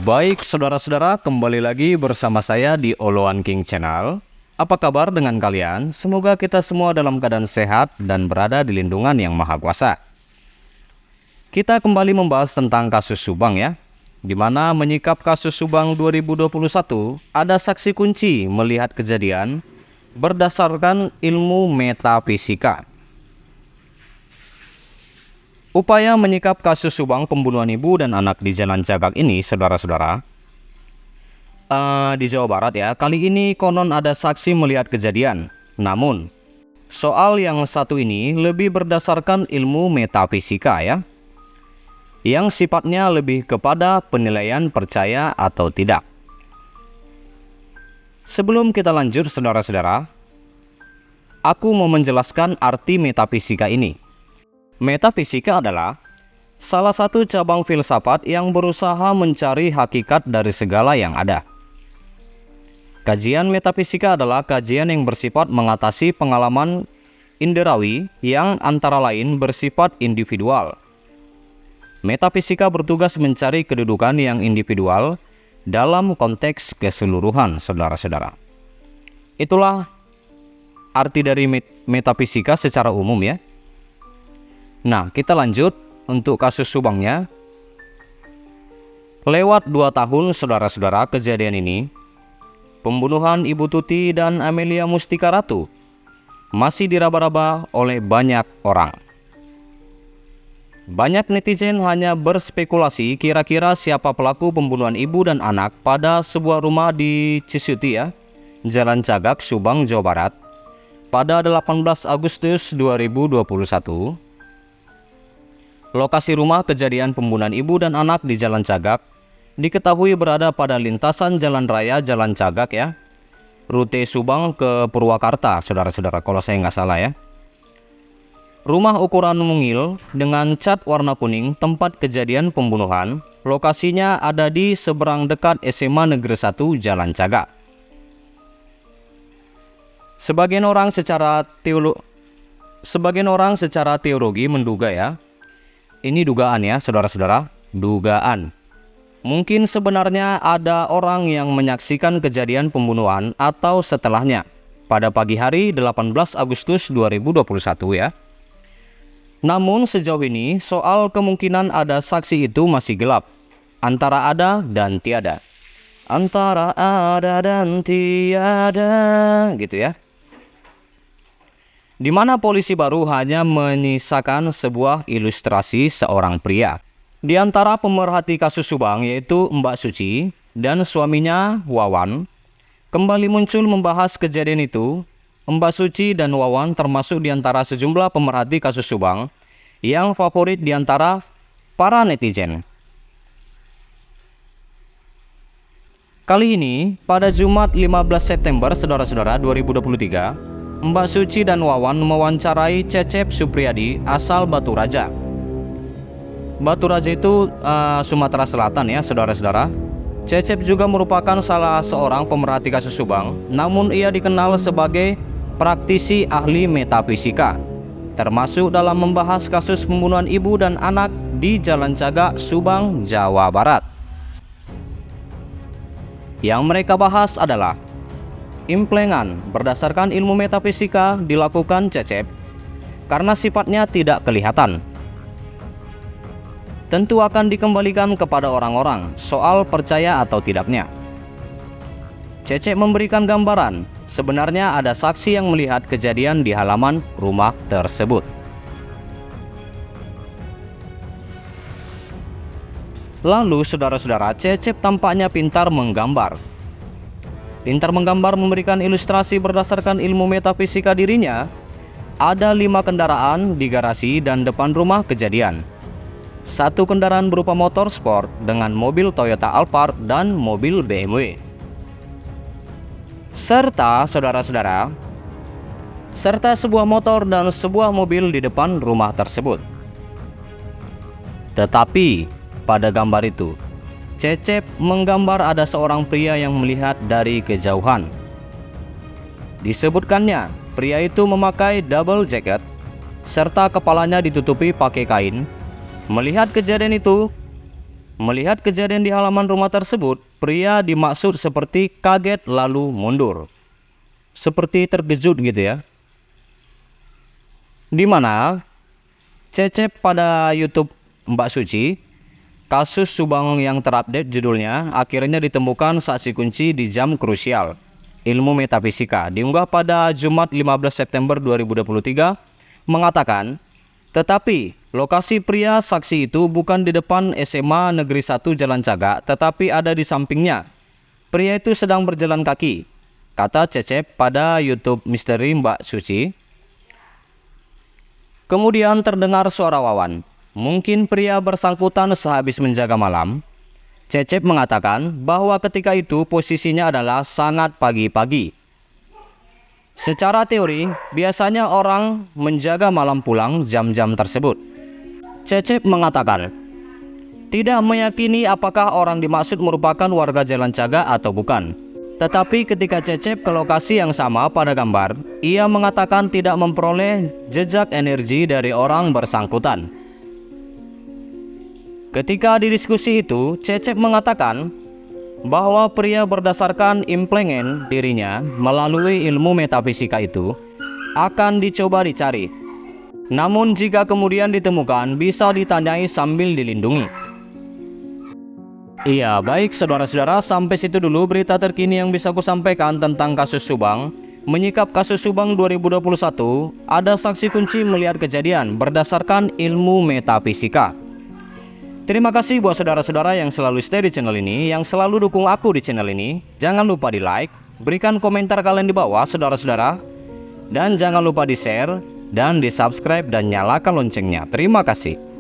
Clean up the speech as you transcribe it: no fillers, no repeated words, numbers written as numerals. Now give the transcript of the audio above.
Baik saudara-saudara, kembali lagi bersama saya di Oloan King Channel. Apa kabar dengan kalian? Semoga kita semua dalam keadaan sehat dan berada di lindungan Yang Maha Kuasa. Kita kembali membahas tentang kasus Subang ya, di mana menyikap kasus Subang 2021 ada saksi kunci melihat kejadian berdasarkan ilmu metafisika. Upaya menyikap kasus Subang pembunuhan ibu dan anak di Jalan Cagak ini, saudara-saudara, di Jawa Barat ya, kali ini konon ada saksi melihat kejadian. Namun, soal yang satu ini lebih berdasarkan ilmu metafisika ya, yang sifatnya lebih kepada penilaian percaya atau tidak. Sebelum kita lanjut, saudara-saudara, aku mau menjelaskan arti metafisika ini. Metafisika adalah salah satu cabang filsafat yang berusaha mencari hakikat dari segala yang ada. Kajian metafisika adalah kajian yang bersifat mengatasi pengalaman inderawi yang antara lain bersifat individual. Metafisika bertugas mencari kedudukan yang individual dalam konteks keseluruhan, saudara-saudara. Itulah arti dari metafisika secara umum ya. Nah, kita lanjut untuk kasus Subangnya. Lewat 2 tahun saudara-saudara kejadian ini, pembunuhan Ibu Tuti dan Amelia Mustika Ratu masih diraba-raba oleh banyak orang. Banyak netizen hanya berspekulasi kira-kira siapa pelaku pembunuhan ibu dan anak pada sebuah rumah di Cisuti ya, Jalan Cagak, Subang, Jawa Barat pada 18 Agustus 2021. Lokasi rumah kejadian pembunuhan ibu dan anak di Jalan Cagak diketahui berada pada lintasan Jalan Raya Jalan Cagak ya, rute Subang ke Purwakarta, saudara-saudara, kalau saya nggak salah ya. Rumah ukuran mungil dengan cat warna kuning tempat kejadian pembunuhan, lokasinya ada di seberang dekat SMA Negeri 1 Jalan Cagak. Sebagian orang secara teologi menduga ya, ini dugaan ya saudara-saudara, dugaan. Mungkin sebenarnya ada orang yang menyaksikan kejadian pembunuhan atau setelahnya pada pagi hari 18 Agustus 2021 ya. Namun sejauh ini soal kemungkinan ada saksi itu masih gelap, antara ada dan tiada. Antara ada dan tiada gitu ya. Di mana polisi baru hanya menyisakan sebuah ilustrasi seorang pria. Di antara pemerhati kasus Subang yaitu Mbak Suci dan suaminya Wawan kembali muncul membahas kejadian itu. Mbak Suci dan Wawan termasuk di antara sejumlah pemerhati kasus Subang yang favorit di antara para netizen. Kali ini pada Jumat 15 September saudara-saudara 2023, Mbak Suci dan Wawan mewawancarai Cecep Supriyadi asal Batu Raja. Batu Raja itu Sumatera Selatan ya saudara-saudara. Cecep juga merupakan salah seorang pemerhati kasus Subang, namun ia dikenal sebagai praktisi ahli metafisika, termasuk dalam membahas kasus pembunuhan ibu dan anak di Jalan Cagak, Subang, Jawa Barat. Yang mereka bahas adalah implengan berdasarkan ilmu metafisika dilakukan Cecep karena sifatnya tidak kelihatan. Tentu akan dikembalikan kepada orang-orang soal percaya atau tidaknya. Cecep memberikan gambaran sebenarnya ada saksi yang melihat kejadian di halaman rumah tersebut. Lalu saudara-saudara, Cecep tampaknya pintar menggambar. Pintar menggambar memberikan ilustrasi berdasarkan ilmu metafisika dirinya. Ada 5 kendaraan di garasi dan depan rumah kejadian. 1 kendaraan berupa motor sport dengan mobil Toyota Alphard dan mobil BMW. Serta saudara-saudara, sebuah motor dan sebuah mobil di depan rumah tersebut. Tetapi pada gambar itu, Cecep menggambar ada seorang pria yang melihat dari kejauhan. Disebutkannya, pria itu memakai double jacket serta kepalanya ditutupi pakai kain. Melihat kejadian itu, Melihat kejadian di halaman rumah tersebut, pria dimaksud seperti kaget lalu mundur. Seperti terkejut gitu ya. Di mana Cecep pada YouTube Mbak Suci, kasus Subang yang terupdate judulnya, akhirnya ditemukan saksi kunci di jam krusial ilmu metafisika. Diunggah pada Jumat 15 September 2023, mengatakan, tetapi lokasi pria saksi itu bukan di depan SMA Negeri 1 Jalan Cagak, tetapi ada di sampingnya. Pria itu sedang berjalan kaki, kata Cecep pada YouTube Misteri Mbak Suci. Kemudian terdengar suara Wawan. Mungkin pria bersangkutan sehabis menjaga malam. Cecep mengatakan bahwa ketika itu posisinya adalah sangat pagi-pagi. Secara teori, biasanya orang menjaga malam pulang jam-jam tersebut. Cecep mengatakan, tidak meyakini apakah orang dimaksud merupakan warga Jalan Cagak atau bukan. Tetapi ketika Cecep ke lokasi yang sama pada gambar, ia mengatakan tidak memperoleh jejak energi dari orang bersangkutan. Ketika di diskusi itu, Cecep mengatakan bahwa pria berdasarkan implengen dirinya melalui ilmu metafisika itu akan dicoba dicari. Namun jika kemudian ditemukan, bisa ditanyai sambil dilindungi. Iya, baik saudara-saudara, sampai situ dulu berita terkini yang bisa aku sampaikan tentang kasus Subang. Menyikap kasus Subang 2021, ada saksi kunci melihat kejadian berdasarkan ilmu metafisika. Terima kasih buat saudara-saudara yang selalu stay di channel ini, yang selalu dukung aku di channel ini. Jangan lupa di like, berikan komentar kalian di bawah saudara-saudara. Dan jangan lupa di share dan di subscribe dan nyalakan loncengnya. Terima kasih.